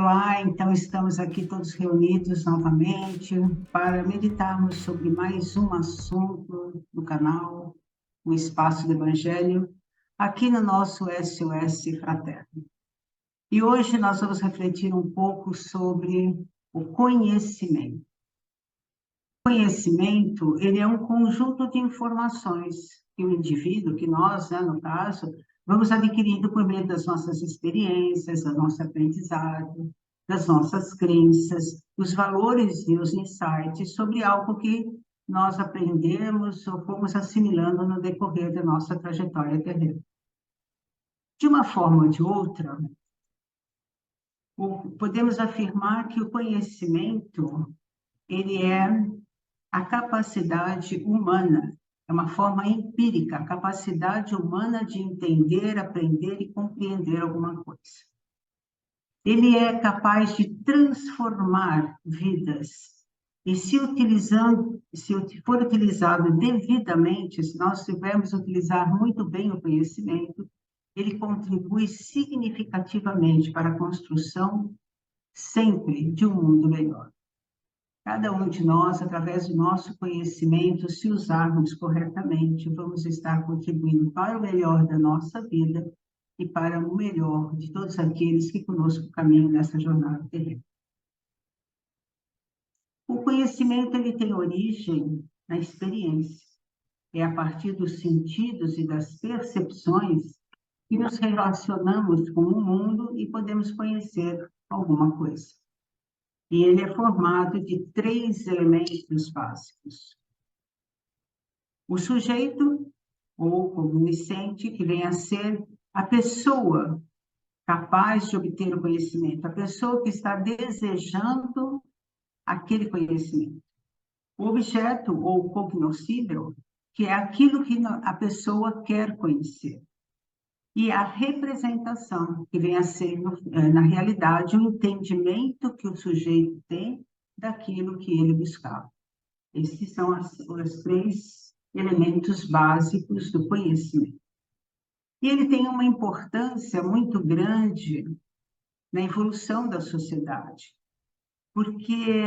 Olá, então estamos aqui todos reunidos novamente para meditarmos sobre mais um assunto do canal, o Espaço do Evangelho, aqui no nosso SOS Fraterno. E hoje nós vamos refletir um pouco sobre o conhecimento. O conhecimento, ele é um conjunto de informações que o indivíduo, que nós, no caso, vamos adquirindo por meio das nossas experiências, da nossa aprendizagem, das nossas crenças, os valores e os insights sobre algo que nós aprendemos ou fomos assimilando no decorrer da nossa trajetória terrena. De uma forma ou de outra, podemos afirmar que o conhecimento, ele é a capacidade humana, é uma forma empírica, a capacidade humana de entender, aprender e compreender alguma coisa. Ele é capaz de transformar vidas. E se for utilizado devidamente, se nós soubermos utilizar muito bem o conhecimento, ele contribui significativamente para a construção sempre de um mundo melhor. Cada um de nós, através do nosso conhecimento, se usarmos corretamente, vamos estar contribuindo para o melhor da nossa vida e para o melhor de todos aqueles que conosco caminham nessa jornada terrena. O conhecimento, ele tem origem na experiência. É a partir dos sentidos e das percepções que nos relacionamos com o mundo e podemos conhecer alguma coisa. E ele é formado de 3 elementos básicos. O sujeito, ou cognoscente, que vem a ser a pessoa capaz de obter o conhecimento, a pessoa que está desejando aquele conhecimento. O objeto, ou cognoscível, que é aquilo que a pessoa quer conhecer. E a representação, que vem a ser, na realidade, o entendimento que o sujeito tem daquilo que ele buscava. Esses são os 3 elementos básicos do conhecimento. E ele tem uma importância muito grande na evolução da sociedade, porque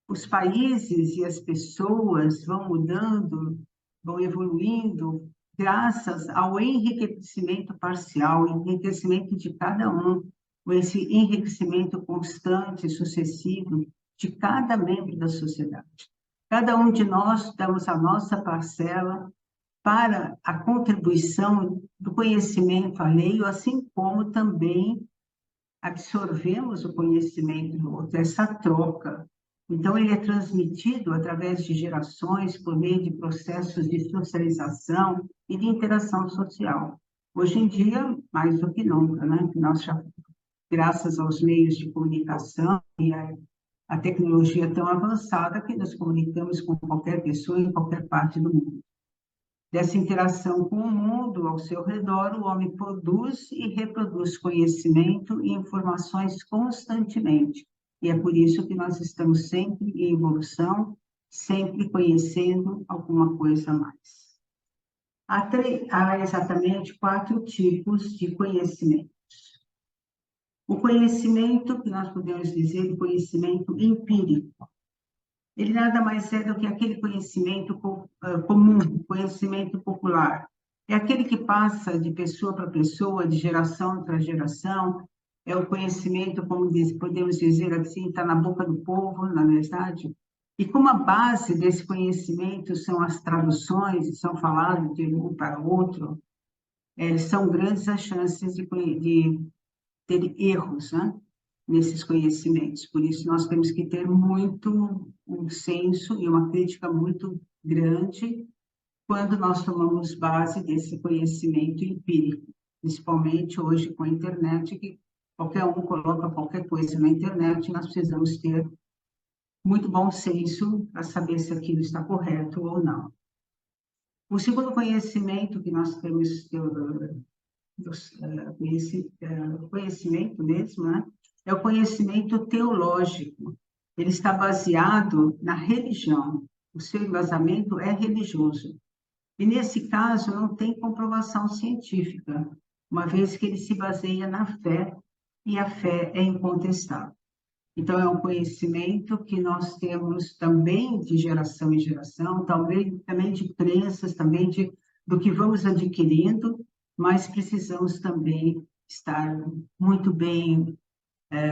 os países e as pessoas vão mudando, vão evoluindo, graças ao enriquecimento parcial, enriquecimento de cada um, esse enriquecimento constante e sucessivo de cada membro da sociedade. Cada um de nós damos a nossa parcela para a contribuição do conhecimento alheio, assim como também absorvemos o conhecimento do outro, essa troca. Então, ele é transmitido através de gerações, por meio de processos de socialização e de interação social. Hoje em dia, mais do que nunca, né? Nós já, graças aos meios de comunicação e a tecnologia tão avançada, que nos comunicamos com qualquer pessoa em qualquer parte do mundo. Dessa interação com o mundo ao seu redor, o homem produz e reproduz conhecimento e informações constantemente. E é por isso que nós estamos sempre em evolução, sempre conhecendo alguma coisa a mais. Há exatamente 4 tipos de conhecimentos. O conhecimento, que nós podemos dizer, o conhecimento empírico. Ele nada mais é do que aquele conhecimento comum, conhecimento popular. É aquele que passa de pessoa para pessoa, de geração para geração. É o conhecimento, como podemos dizer assim, está na boca do povo, na verdade. E como a base desse conhecimento são as traduções, são faladas de um para outro, são grandes as chances de ter erros, né? Nesses conhecimentos. Por isso, nós temos que ter muito um senso e uma crítica muito grande quando nós tomamos base desse conhecimento empírico, principalmente hoje com a internet, que qualquer um coloca qualquer coisa na internet, nós precisamos ter muito bom senso para saber se aquilo está correto ou não. O segundo conhecimento que nós temos, conhecimento mesmo, né? É o conhecimento teológico. Ele está baseado na religião. O seu embasamento é religioso. E, nesse caso, não tem comprovação científica, uma vez que ele se baseia na fé e a fé é incontestável. Então, é um conhecimento que nós temos também de geração em geração, também de crenças, também do que vamos adquirindo, mas precisamos também estar muito bem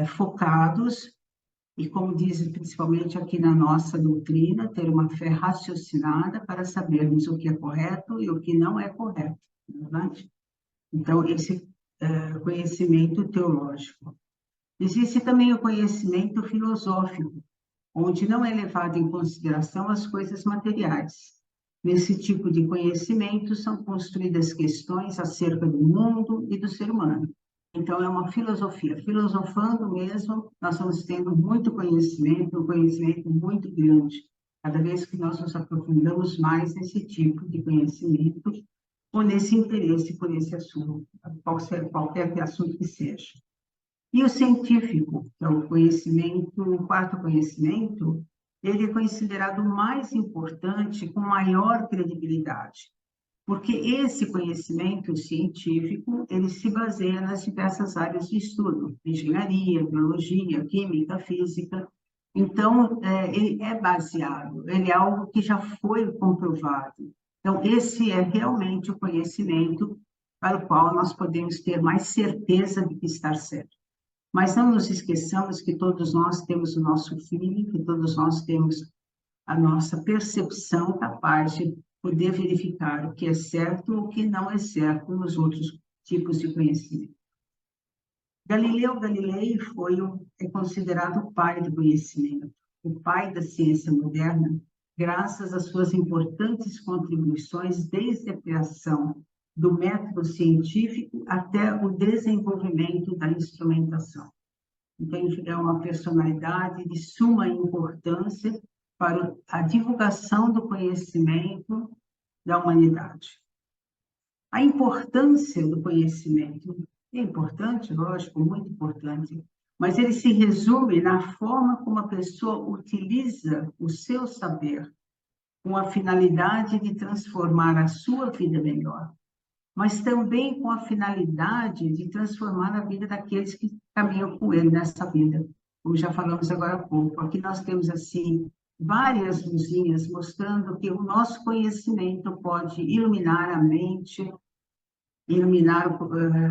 focados e, como dizem principalmente aqui na nossa doutrina, ter uma fé raciocinada para sabermos o que é correto e o que não é correto, não é verdade? Então, esse conhecimento teológico. Existe também o conhecimento filosófico, onde não é levado em consideração as coisas materiais. Nesse tipo de conhecimento são construídas questões acerca do mundo e do ser humano. Então, é uma filosofia. Filosofando mesmo, nós vamos tendo muito conhecimento, um conhecimento muito grande. Cada vez que nós nos aprofundamos mais nesse tipo de conhecimento, ou nesse interesse por esse assunto, qualquer assunto que seja. E o científico, que é o conhecimento, o quarto conhecimento, ele é considerado o mais importante, com maior credibilidade, porque esse conhecimento científico, ele se baseia nas diversas áreas de estudo, engenharia, biologia, química, física. Então, ele é baseado, ele é algo que já foi comprovado. Então, esse é realmente o conhecimento para o qual nós podemos ter mais certeza de que está certo. Mas não nos esqueçamos que todos nós temos o nosso feeling, que todos nós temos a nossa percepção capaz de poder verificar o que é certo ou o que não é certo nos outros tipos de conhecimento. Galileu Galilei é considerado o pai do conhecimento, o pai da ciência moderna, graças às suas importantes contribuições desde a criação do método científico até o desenvolvimento da instrumentação. Então, é uma personalidade de suma importância para a divulgação do conhecimento da humanidade. A importância do conhecimento é importante, lógico, muito importante, mas ele se resume na forma como a pessoa utiliza o seu saber com a finalidade de transformar a sua vida melhor, mas também com a finalidade de transformar a vida daqueles que caminham com ele nessa vida, como já falamos agora há pouco. Aqui nós temos, assim, várias luzinhas mostrando que o nosso conhecimento pode iluminar a mente, iluminar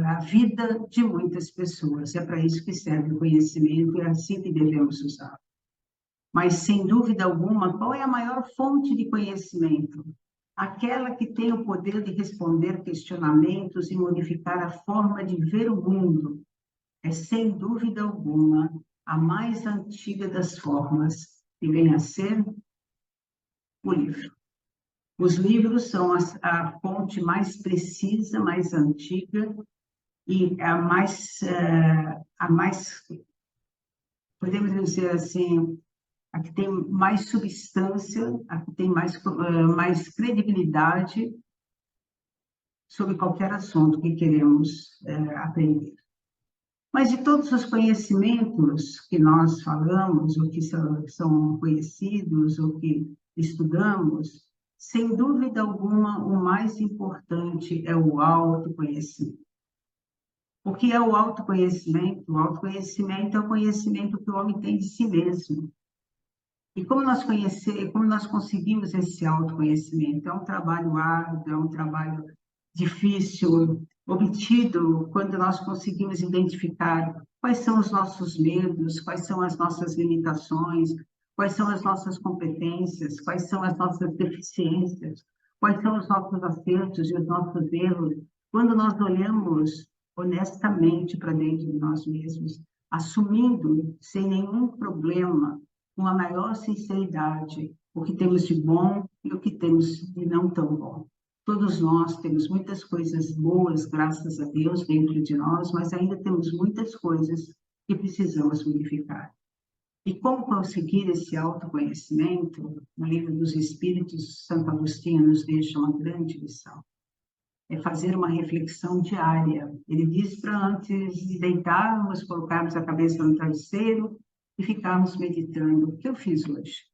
a vida de muitas pessoas. É para isso que serve o conhecimento, é assim que devemos usar. Mas, sem dúvida alguma, qual é a maior fonte de conhecimento? Aquela que tem o poder de responder questionamentos e modificar a forma de ver o mundo. É, sem dúvida alguma, a mais antiga das formas, que vem a ser o livro. Os livros são a fonte mais precisa, mais antiga e a mais, podemos dizer assim, a que tem mais substância, a que tem mais credibilidade sobre qualquer assunto que queremos aprender. Mas de todos os conhecimentos que nós falamos, ou que são conhecidos, ou que estudamos, sem dúvida alguma, o mais importante é o autoconhecimento. O que é o autoconhecimento? O autoconhecimento é o conhecimento que o homem tem de si mesmo. E como nós conseguimos esse autoconhecimento? É um trabalho árduo, é um trabalho difícil, obtido quando nós conseguimos identificar quais são os nossos medos, quais são as nossas limitações, quais são as nossas competências, quais são as nossas deficiências, quais são os nossos acertos e os nossos erros. Quando nós olhamos honestamente para dentro de nós mesmos, assumindo sem nenhum problema, com a maior sinceridade, o que temos de bom e o que temos de não tão bom. Todos nós temos muitas coisas boas, graças a Deus, dentro de nós, mas ainda temos muitas coisas que precisamos modificar. E como conseguir esse autoconhecimento? No Livro dos Espíritos, Santo Agostinho nos deixa uma grande lição. É fazer uma reflexão diária. Ele diz para antes de deitarmos, colocarmos a cabeça no travesseiro e ficarmos meditando. O que eu fiz hoje?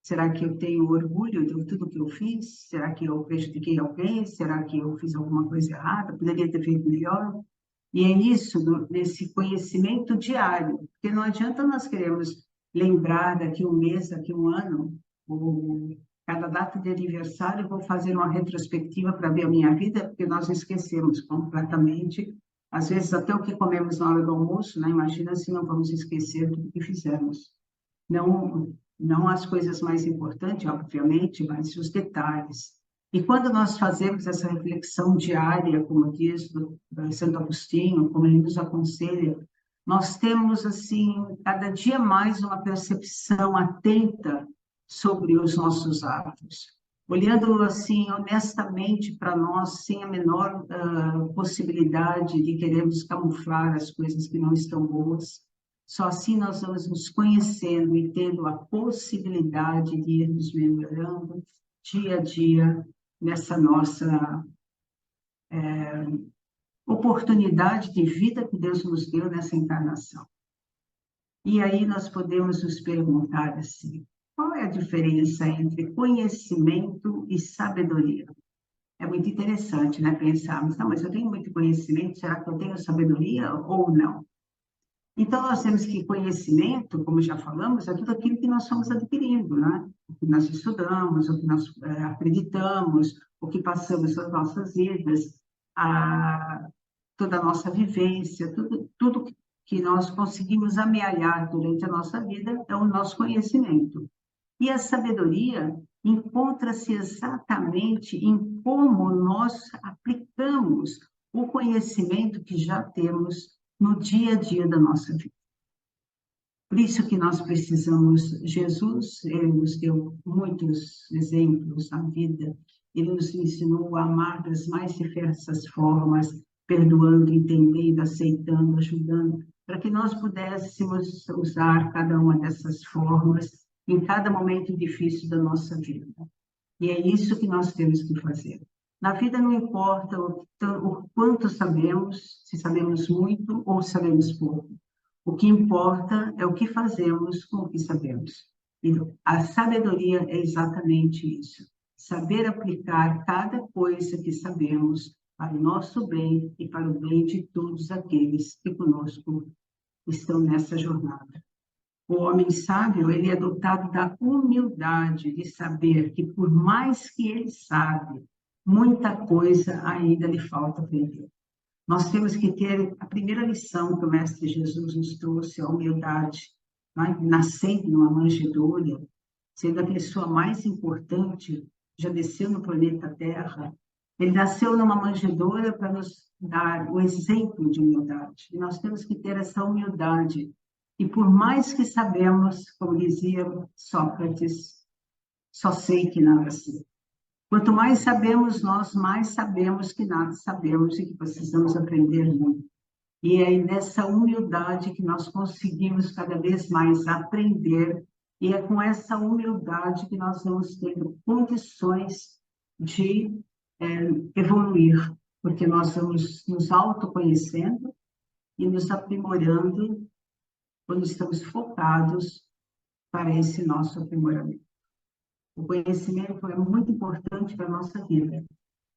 Será que eu tenho orgulho de tudo que eu fiz? Será que eu prejudiquei alguém? Será que eu fiz alguma coisa errada? Poderia ter feito melhor? E é isso, desse conhecimento diário, porque não adianta nós queremos lembrar daqui um mês, daqui um ano, ou cada data de aniversário, eu vou fazer uma retrospectiva para ver a minha vida, porque nós esquecemos completamente, às vezes até o que comemos na hora do almoço, né? Imagina se não vamos esquecer tudo que fizemos. Não as coisas mais importantes, obviamente, mas os detalhes. E quando nós fazemos essa reflexão diária, como diz Santo Agostinho, como ele nos aconselha, nós temos, assim, cada dia mais uma percepção atenta sobre os nossos atos, olhando, assim, honestamente para nós, sem a menor possibilidade de querermos camuflar as coisas que não estão boas. Só assim nós vamos nos conhecendo e tendo a possibilidade de irmos melhorando dia a dia nessa nossa oportunidade de vida que Deus nos deu nessa encarnação. E aí nós podemos nos perguntar assim, qual é a diferença entre conhecimento e sabedoria? É muito interessante, né, pensarmos, não, mas eu tenho muito conhecimento, será que eu tenho sabedoria ou não? Então, nós temos que conhecimento, como já falamos, é tudo aquilo que nós estamos adquirindo, né? O que nós estudamos, o que nós acreditamos, o que passamos nas nossas vidas, toda a nossa vivência, tudo que nós conseguimos amealhar durante a nossa vida é o nosso conhecimento. E a sabedoria encontra-se exatamente em como nós aplicamos o conhecimento que já temos no dia a dia da nossa vida. Por isso que nós precisamos, Jesus, ele nos deu muitos exemplos na vida, ele nos ensinou a amar das mais diversas formas, perdoando, entendendo, aceitando, ajudando, para que nós pudéssemos usar cada uma dessas formas em cada momento difícil da nossa vida. E é isso que nós temos que fazer. Na vida não importa o quanto sabemos, se sabemos muito ou sabemos pouco. O que importa é o que fazemos com o que sabemos. E a sabedoria é exatamente isso. Saber aplicar cada coisa que sabemos para o nosso bem e para o bem de todos aqueles que conosco estão nessa jornada. O homem sábio, ele é dotado da humildade de saber que, por mais que ele sabe, muita coisa ainda lhe falta aprender. Nós temos que ter a primeira lição que o Mestre Jesus nos trouxe, a humildade, né? Nascendo numa manjedoura, sendo a pessoa mais importante, já desceu no planeta Terra. Ele nasceu numa manjedoura para nos dar o exemplo de humildade. E nós temos que ter essa humildade. E por mais que sabemos, como dizia Sócrates, só sei que nada sei. Quanto mais sabemos nós, mais sabemos que nada sabemos e que precisamos aprender muito. E é nessa humildade que nós conseguimos cada vez mais aprender, e é com essa humildade que nós vamos tendo condições de evoluir, porque nós vamos nos autoconhecendo e nos aprimorando quando estamos focados para esse nosso aprimoramento. O conhecimento é muito importante para a nossa vida,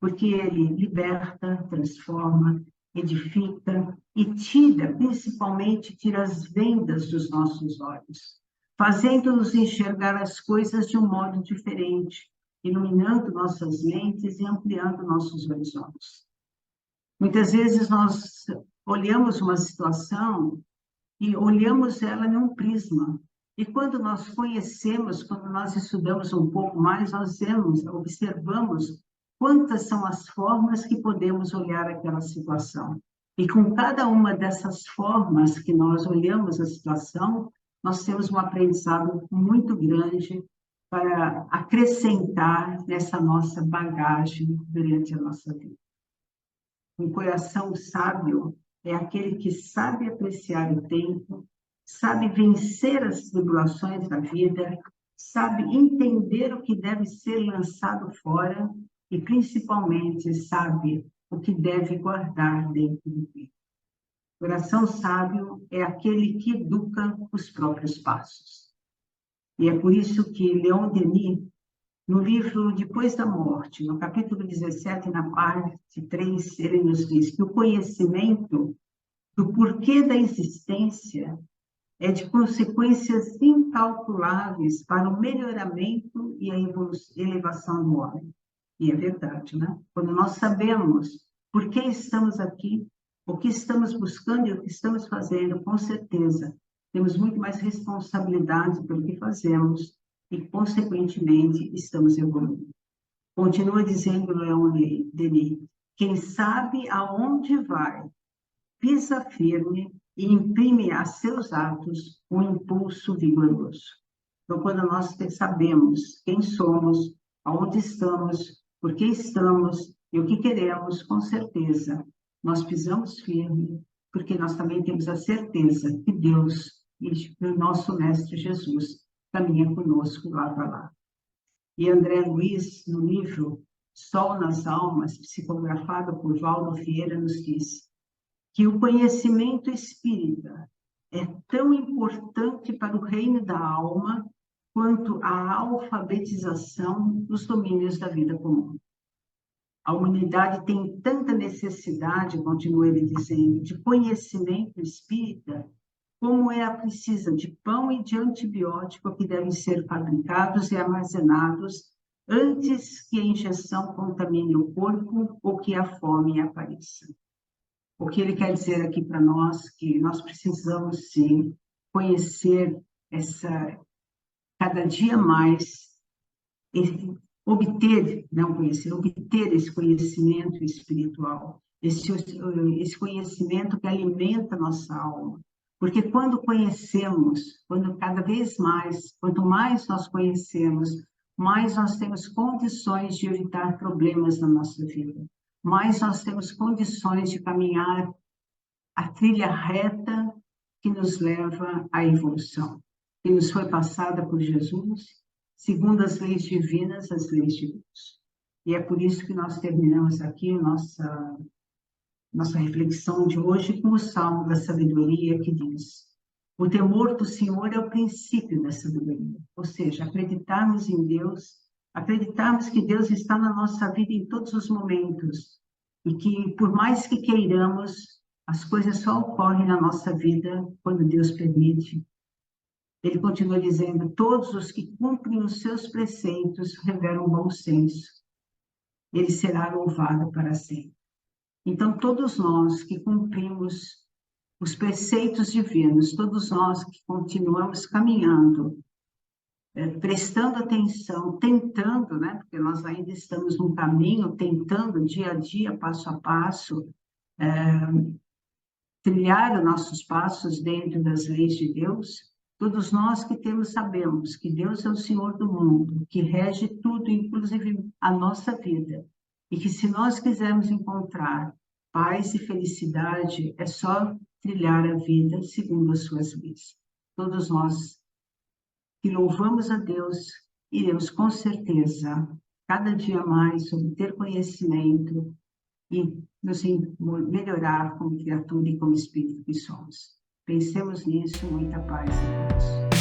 porque ele liberta, transforma, edifica e tira, principalmente, tira as vendas dos nossos olhos, fazendo-nos enxergar as coisas de um modo diferente, iluminando nossas mentes e ampliando nossos horizontes. Muitas vezes nós olhamos uma situação e olhamos ela num prisma. E quando nós conhecemos, quando nós estudamos um pouco mais, nós vemos, observamos quantas são as formas que podemos olhar aquela situação. E com cada uma dessas formas que nós olhamos a situação, nós temos um aprendizado muito grande para acrescentar nessa nossa bagagem durante a nossa vida. Um coração sábio é aquele que sabe apreciar o tempo, sabe vencer as tribulações da vida, sabe entender o que deve ser lançado fora e, principalmente, sabe o que deve guardar dentro do peito. O coração sábio é aquele que educa os próprios passos. E é por isso que Leon Denis, no livro Depois da Morte, no capítulo 17, na parte 3, ele nos diz que o conhecimento do porquê da existência é de consequências incalculáveis para o melhoramento e a elevação do homem. E é verdade, né? Quando nós sabemos por que estamos aqui, o que estamos buscando e o que estamos fazendo, com certeza, temos muito mais responsabilidade pelo que fazemos e, consequentemente, estamos evoluindo. Continua dizendo Leon Denis, quem sabe aonde vai, pisa firme e imprime a seus atos um impulso vigoroso. Então, quando nós sabemos quem somos, aonde estamos, por que estamos e o que queremos, com certeza, nós pisamos firme, porque nós também temos a certeza que Deus e o nosso Mestre Jesus caminha conosco lado a lado. E André Luiz, no livro Sol nas Almas, psicografado por Valdo Vieira, nos diz que o conhecimento espírita é tão importante para o reino da alma quanto a alfabetização dos domínios da vida comum. A humanidade tem tanta necessidade, continua ele dizendo, de conhecimento espírita, como ela precisa de pão e de antibiótico que devem ser fabricados e armazenados antes que a injeção contamine o corpo ou que a fome apareça. O que ele quer dizer aqui para nós, que nós precisamos, sim, conhecer cada dia mais, obter esse conhecimento espiritual, esse conhecimento que alimenta a nossa alma. Porque quando conhecemos, cada vez mais, quanto mais nós conhecemos, mais nós temos condições de evitar problemas na nossa vida. Mais nós temos condições de caminhar a trilha reta que nos leva à evolução, que nos foi passada por Jesus, segundo as leis divinas, as leis de Deus. E é por isso que nós terminamos aqui nossa reflexão de hoje com o Salmo da Sabedoria, que diz: o temor do Senhor é o princípio da sabedoria, ou seja, acreditarmos em Deus, acreditarmos que Deus está na nossa vida em todos os momentos e que, por mais que queiramos, as coisas só ocorrem na nossa vida quando Deus permite. Ele continua dizendo: todos os que cumprem os seus preceitos revelam bom senso. Ele será louvado para sempre. Então, todos nós que cumprimos os preceitos divinos, todos nós que continuamos caminhando, prestando atenção, tentando, né? Porque nós ainda estamos num caminho, tentando dia a dia, passo a passo, trilhar os nossos passos dentro das leis de Deus. Todos nós que sabemos que Deus é o Senhor do mundo, que rege tudo, inclusive a nossa vida, e que se nós quisermos encontrar paz e felicidade, é só trilhar a vida segundo as suas leis. Todos nós que louvamos a Deus, iremos com certeza, cada dia mais, obter conhecimento e nos melhorar como criatura e como espírito que somos. Pensemos nisso, muita paz a todos.